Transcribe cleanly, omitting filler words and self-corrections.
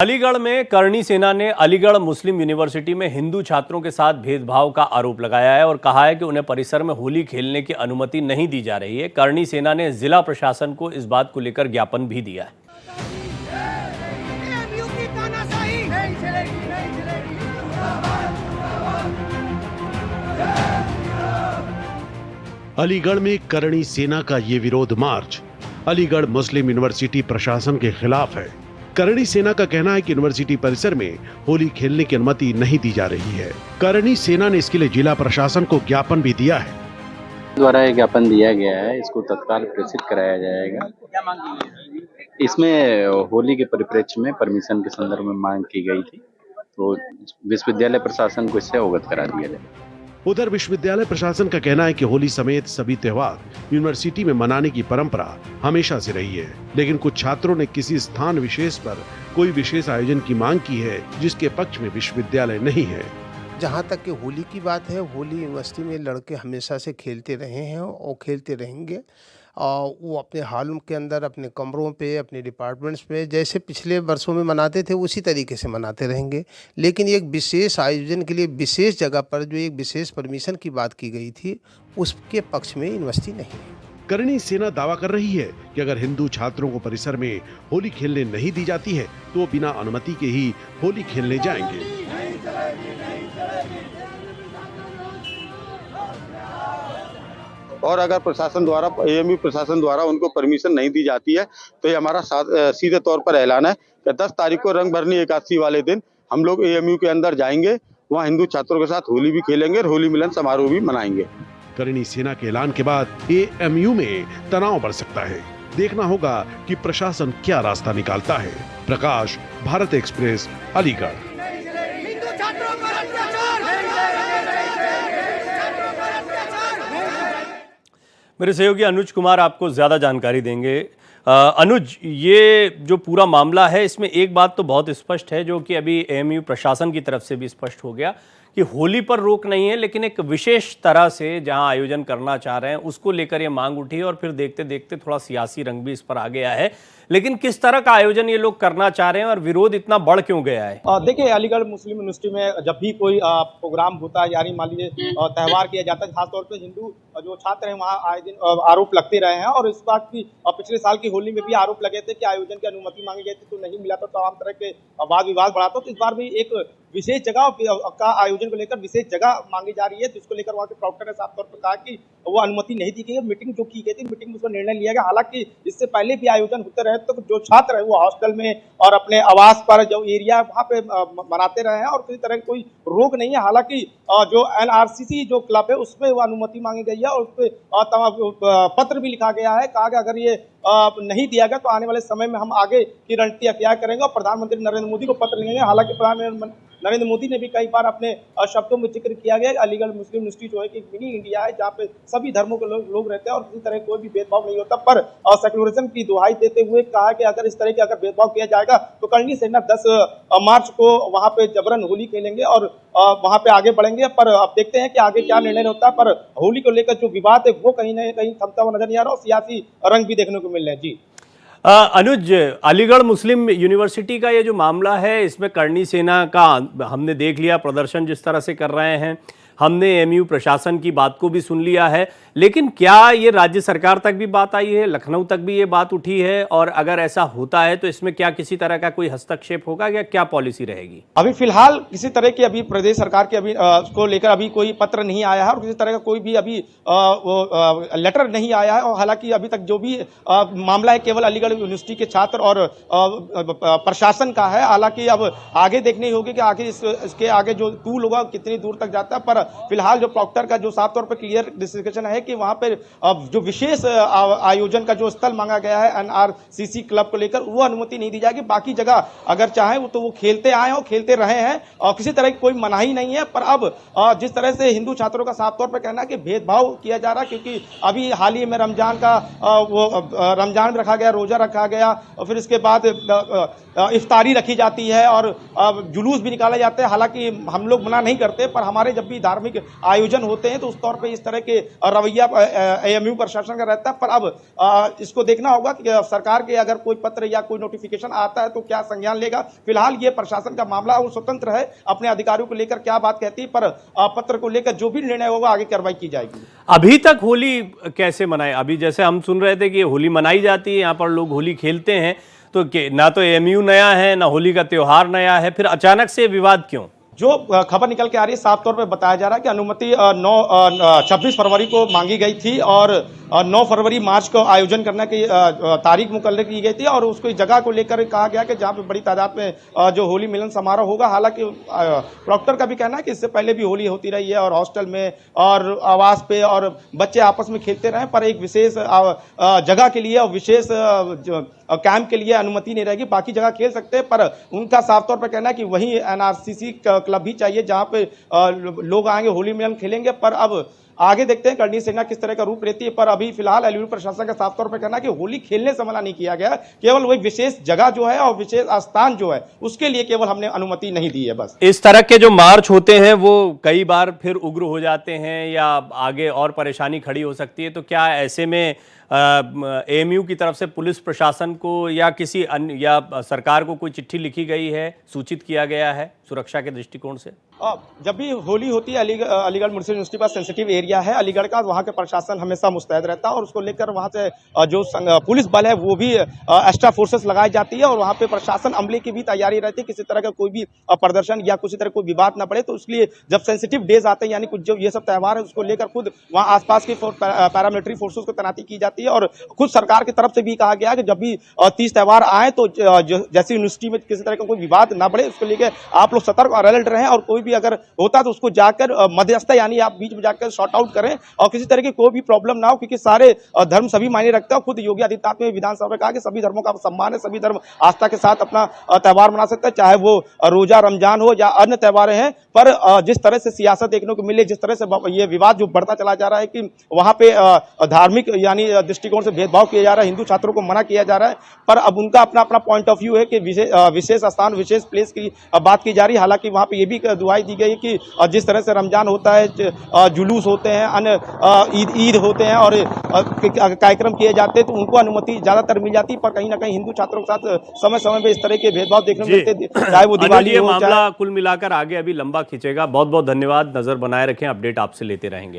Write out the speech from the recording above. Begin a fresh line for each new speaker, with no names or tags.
अलीगढ़ में करणी सेना ने अलीगढ़ मुस्लिम यूनिवर्सिटी में हिंदू छात्रों के साथ भेदभाव का आरोप लगाया है और कहा है कि उन्हें परिसर में होली खेलने की अनुमति नहीं दी जा रही है। करणी सेना ने जिला प्रशासन को इस बात को लेकर ज्ञापन भी दिया है।
अलीगढ़ में करणी सेना का ये विरोध मार्च अलीगढ़ मुस्लिम यूनिवर्सिटी प्रशासन के खिलाफ है। करणी सेना का कहना है कि यूनिवर्सिटी परिसर में होली खेलने की अनुमति नहीं दी जा रही है। करणी सेना ने इसके लिए जिला प्रशासन को ज्ञापन भी दिया है।
द्वारा एक ज्ञापन दिया गया है, इसको तत्काल प्रेषित कराया जाएगा। इसमें होली के परिप्रेक्ष्य में परमिशन के संदर्भ में मांग की गई थी, तो विश्वविद्यालय प्रशासन को इससे अवगत करा दिया जाए।
उधर विश्वविद्यालय प्रशासन का कहना है कि होली समेत सभी त्योहार यूनिवर्सिटी में मनाने की परंपरा हमेशा से रही है, लेकिन कुछ छात्रों ने किसी स्थान विशेष पर कोई विशेष आयोजन की मांग की है, जिसके पक्ष में विश्वविद्यालय नहीं है।
जहाँ तक कि होली की बात है, होली यूनिवर्सिटी में लड़के हमेशा से खेलते रहे हैं और खेलते रहेंगे। और वो अपने हॉल के अंदर, अपने कमरों पे, अपने डिपार्टमेंट्स में जैसे पिछले वर्षों में मनाते थे उसी तरीके से मनाते रहेंगे। लेकिन एक विशेष आयोजन के लिए विशेष जगह पर जो एक विशेष परमिशन की बात की गई थी, उसके पक्ष में यूनिवर्सिटी नहीं है।
करणी सेना दावा कर रही है कि अगर हिंदू छात्रों को परिसर में होली खेलने नहीं दी जाती है तो बिना अनुमति के ही होली खेलने जाएंगे।
और अगर प्रशासन द्वारा, एएमयू प्रशासन द्वारा उनको परमिशन नहीं दी जाती है तो ये हमारा सीधे तौर पर ऐलान है कि 10 तारीख को रंगभरनी एकादशी वाले दिन हम लोग एएमयू के अंदर जाएंगे, वहाँ हिंदू छात्रों के साथ होली भी खेलेंगे और होली मिलन समारोह भी मनाएंगे।
करणी सेना के ऐलान के बाद एएमयू में तनाव बढ़ सकता है। देखना होगा कि प्रशासन क्या रास्ता निकालता है। प्रकाश, भारत एक्सप्रेस, अलीगढ़।
मेरे सहयोगी अनुज कुमार आपको ज़्यादा जानकारी देंगे। अनुज, ये जो पूरा मामला है इसमें एक बात तो बहुत स्पष्ट है, जो कि अभी एएमयू प्रशासन की तरफ से भी स्पष्ट हो गया कि होली पर रोक नहीं है, लेकिन एक विशेष तरह से जहां आयोजन करना चाह रहे हैं उसको लेकर ये मांग उठी और फिर देखते देखते थोड़ा सियासी रंग भी इस पर आ गया है। लेकिन किस तरह का आयोजन ये लोग करना चाह रहे हैं और विरोध इतना बढ़ क्यों गया है?
देखिए, अलीगढ़ मुस्लिम यूनिवर्सिटी में जब भी कोई प्रोग्राम होता है, यानी मान लीजिए त्यौहार किया जाता है, खासतौर पर हिंदू जो छात्र हैं वहाँ आए दिन आरोप लगते रहे हैं। और इस बात की पिछले साल की होली में भी आरोप लगे थे कि आयोजन की अनुमति मांगी गई थी तो नहीं मिला था, तमाम तरह के वाद विवाद बढ़ा था। तो इस बार भी एक विशेष जगह का आयोजन को लेकर विशेष जगह मांगी जा रही है, जिसको लेकर वहाँ के प्रॉक्टर ने साफ तौर पर कहा कि वो अनुमति नहीं दी गई। मीटिंग जो की गई थी, मीटिंग में उसका निर्णय लिया गया। हालांकि इससे पहले भी आयोजन होते रहे, तो जो छात्र है वो हॉस्टल में और अपने आवास पर जो एरिया वहाँ पे मनाते रहे हैं और किसी तरह की कोई रोक नहीं है। हालांकि जो एनआरसीसी जो क्लब है उसमें वो अनुमति मांगी गई है और उस पर पत्र भी लिखा गया है। कहा गया अगर ये नहीं दिया गया तो आने वाले समय में हम आगे की रणनीति अख्तियार करेंगे और प्रधानमंत्री नरेंद्र मोदी को पत्र लिखेंगे। हालांकि प्रधानमंत्री नरेंद्र मोदी ने भी कई बार अपने शब्दों में जिक्र किया गया कि अलीगढ़ मुस्लिम यूनिवर्सिटी जो है कि मिनी इंडिया है, जहाँ पे सभी धर्मों के लोग रहते हैं और किसी तरह कोई भी भेदभाव नहीं होता। पर सेक्युलरिज्म की दुहाई देते हुए कहा कि अगर इस तरह के अगर भेदभाव किया जाएगा तो करणी सेना 10 मार्च को वहाँ पे जबरन होली खेलेंगे और वहाँ पे आगे बढ़ेंगे। पर अब देखते हैं कि आगे क्या निर्णय होता है। पर होली को लेकर जो विवाद है वो कहीं न कहीं थमता हुआ नजर नहीं आ रहा और सियासी रंग भी देखने को मिल रहे हैं। जी
अनुज, अलीगढ़ मुस्लिम यूनिवर्सिटी का ये जो मामला है, इसमें करणी सेना का हमने देख लिया प्रदर्शन जिस तरह से कर रहे हैं, हमने एएमयू प्रशासन की बात को भी सुन लिया है, लेकिन क्या ये राज्य सरकार तक भी बात आई है, लखनऊ तक भी ये बात उठी है? और अगर ऐसा होता है तो इसमें क्या किसी तरह का कोई हस्तक्षेप होगा या क्या पॉलिसी रहेगी?
अभी फिलहाल किसी तरह की अभी प्रदेश सरकार के अभी को लेकर अभी कोई पत्र नहीं आया है और किसी तरह का कोई भी अभी लेटर नहीं आया है। और हालांकि अभी तक जो भी मामला है केवल अलीगढ़ यूनिवर्सिटी के छात्र और प्रशासन का है। हालांकि अब आगे देखनी होगी कि आगे इसके आगे जो टूल होगा कितनी दूर तक जाता है। पर फिलहाल जो प्रॉक्टर का जो साफ तौर पर क्लियर डिस्कशन है कि वहां पर जो विशेष आयोजन का जो स्थल मांगा गया है एनआरसीसी क्लब को लेकर, वो अनुमति नहीं दी जाएगी। बाकी जगह अगर चाहे तो वो खेलते आए और खेलते रहे हैं और किसी तरह की कोई मनाही नहीं है। पर अब जिस तरह से हिंदू छात्रों का साफ तौर पर कहना है कि भेदभाव किया जा रहा है, क्योंकि अभी हाल ही में रमजान का रमजान रखा गया, रोजा रखा गया और फिर इसके बाद इफ्तारी रखी जाती है और जुलूस भी निकाले जाते हैं। हालांकि हम लोग मना नहीं करते, पर हमारे जब भी धार्मिक धार्मिक आयोजन होते हैं तो उस तौर पे इस तरह के रवैया एएमयू प्रशासन का रहता है। पर अब इसको देखना होगा कि सरकार के अगर कोई पत्र या कोई नोटिफिकेशन आता है तो क्या संज्ञान लेगा। फिलहाल ये प्रशासन का मामला वो स्वतंत्र है, अपने अधिकारियों को लेकर क्या बात कहती है, पर पत्र को लेकर जो भी निर्णय होगा आगे कार्रवाई की जाएगी।
अभी तक होली कैसे मनाए? अभी जैसे हम सुन रहे थे कि होली मनाई जाती है, यहाँ पर लोग होली खेलते हैं, तो ना तो एएमयू नया है ना होली का त्योहार नया है, फिर अचानक से विवाद क्यों?
जो खबर निकल के आ रही है साफ तौर पे बताया जा रहा है कि अनुमति 26 फरवरी को मांगी गई थी और 9 फरवरी मार्च को आयोजन करने की तारीख मुकर्रर की गई थी और उसको इस जगह को लेकर कहा गया कि जहाँ पे बड़ी तादाद में जो होली मिलन समारोह होगा। हालांकि प्रॉक्टर का भी कहना है कि इससे पहले भी होली होती रही है और हॉस्टल में और आवास पे और बच्चे आपस में खेलते रहे, पर एक विशेष जगह के लिए और विशेष कैंप के लिए अनुमति नहीं रहेगी। बाकी जगह खेल सकते हैं, पर उनका साफ तौर पर कहना है कि वही एनआरसीसी क्लब भी चाहिए जहां पे लोग आएंगे होली मिलन खेलेंगे। पर अब आगे देखते हैं करणी सेना किस तरह का रूप लेती है। पर अभी फिलहाल एलयू प्रशासन का साफ तौर पर कहना है कि होली खेलने से मना नहीं किया गया, केवल वही विशेष जगह जो है और विशेष स्थान जो है उसके लिए केवल हमने अनुमति नहीं दी है बस।
इस तरह के जो मार्च होते हैं वो कई बार फिर उग्र हो जाते हैं या आगे और परेशानी खड़ी हो सकती है, तो क्या ऐसे में एएमयू की तरफ से पुलिस प्रशासन को या किसी अन्य या सरकार को कोई चिट्ठी लिखी गई है, सूचित किया गया है सुरक्षा के दृष्टिकोण से?
जब भी होली होती है अलीगढ़ मुस्लिम यूनिवर्सिटी पास सेंसिटिव एरिया है अलीगढ़ का, वहाँ के प्रशासन हमेशा मुस्तैद रहता है और उसको लेकर वहाँ से जो पुलिस बल है वो भी एक्स्ट्रा फोर्सेस लगाई जाती है और वहाँ पे प्रशासन अमले की भी तैयारी रहती है, किसी तरह का कोई भी प्रदर्शन या किसी तरह कोई विवाद न पड़े। तो इसलिए जब सेंसिटिव डेज आते हैं यानी कुछ जो ये सब त्यौहार है उसको लेकर खुद वहाँ आसपास की पैरामिलिट्री फोर्सेस को तैनाती की जाती है और खुद सरकार की तरफ से भी कहा गया है कि जब भी 30 त्यौहार आए तो जैसे यूनिवर्सिटी में किसी तरह का कोई विवाद ना बढ़े उसको लेकर आप लोग सतर्क और अलर्ट रहें और कोई भी अगर होता तो उसको जाकर मध्यस्थता यानी आप बीच में जाकर सॉर्ट आउट करें और किसी तरह की कोई भी प्रॉब्लम ना हो, क्योंकि सारे धर्म सभी मायने रखते हैं। खुद योगी आदित्यनाथ ने विधानसभा में कहा कि सभी धर्मों का सम्मान है, सभी धर्म आस्था के साथ अपना त्यौहार मना सकते हैं, चाहे वो रोजा रमजान हो या अन्य त्यौहार हैं। पर जिस तरह से सियासत देखने को मिले, जिस तरह से ये विवाद जो बढ़ता चला जा रहा है कि वहां पे धार्मिक यानी दृष्टिकोण से भेदभाव किया जा रहा है, हिंदू छात्रों को मना किया जा रहा है, पर अब उनका अपना अपना पॉइंट ऑफ व्यू है कि विशेष स्थान विशेष प्लेस की बात की जा रही है। हालांकि वहां पे ये भी दुआई दी गई कि जिस तरह से रमजान होता है, जुलूस होते हैं, अन्य ईद होते हैं और कार्यक्रम किए जाते हैं तो उनको अनुमति ज्यादातर मिल जाती है, पर कहीं ना कहीं हिंदू छात्रों के साथ समय समय पे इस तरह के भेदभाव देखने को मिलते हैं, चाहे वो दिवाली हो।
मामला कुल मिलाकर आगे अभी लंबा खींचेगा। बहुत बहुत धन्यवाद, नजर बनाए रखें, अपडेट आपसे लेते रहेंगे।